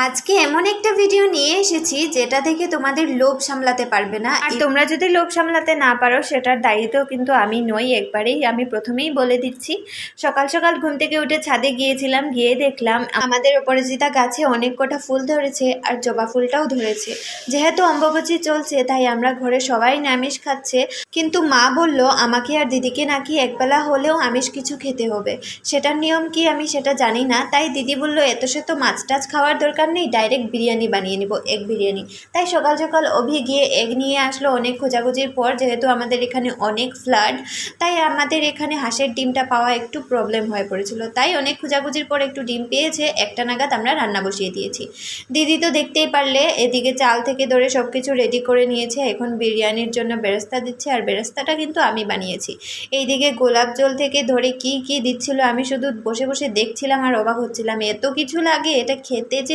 আজকে এমন একটা ভিডিও নিয়ে এসেছি যেটা থেকে তোমাদের লোভ সামলাতে পারবে না। আর তোমরা যদি লোভ সামলাতে না পারো সেটার দায়িত্ব কিন্তু আমি নই, একবারেই আমি প্রথমেই বলে দিচ্ছি। সকাল সকাল ঘুম থেকে উঠে ছাদে গিয়েছিলাম, গিয়ে দেখলাম আমাদের অপরাজিতা গাছে অনেক কটা ফুল ধরেছে আর জবা ফুলটাও ধরেছে। যেহেতু অম্বুবাচী চলছে তাই আমরা ঘরে সবাই নিরামিষ খাচ্ছে, কিন্তু মা বলল আমাকে আর দিদিকে নাকি একবেলা হলেও আমিষ কিছু খেতে হবে। সেটার নিয়ম কি আমি সেটা জানি না, তাই দিদি বলল এত সে তো মাছ টাছ খাওয়ার দরকার নেই, ডাইরেক্ট বিরিয়ানি বানিয়ে নিব, এগ বিরিয়ানি। তাই সকাল সকাল অভি গিয়ে এগ নিয়ে আসলো অনেক খোঁজাখুঁজির পর। যেহেতু আমাদের এখানে অনেক ফ্লাড, তাই আমাদের এখানে হাঁসের ডিমটা পাওয়া একটু প্রবলেম হয়ে পড়েছিল, তাই অনেক খোঁজাখুঁজির পর একটু ডিম পেয়েছে, একটা নাগাদ আমরা রান্না বসিয়ে দিয়েছি। দিদি তো দেখতেই পারলে এদিকে চাল থেকে ধরে সব কিছু রেডি করে নিয়েছে, এখন বিরিয়ানির জন্য বেরেস্তা দিচ্ছে, আর বেরেস্তাটা কিন্তু আমি বানিয়েছি। এইদিকে গোলাপ জল থেকে ধরে কি কি দিচ্ছিল, আমি শুধু বসে বসে দেখছিলাম আর অবাক হচ্ছিলাম, এত কিছু লাগে এটা খেতে যে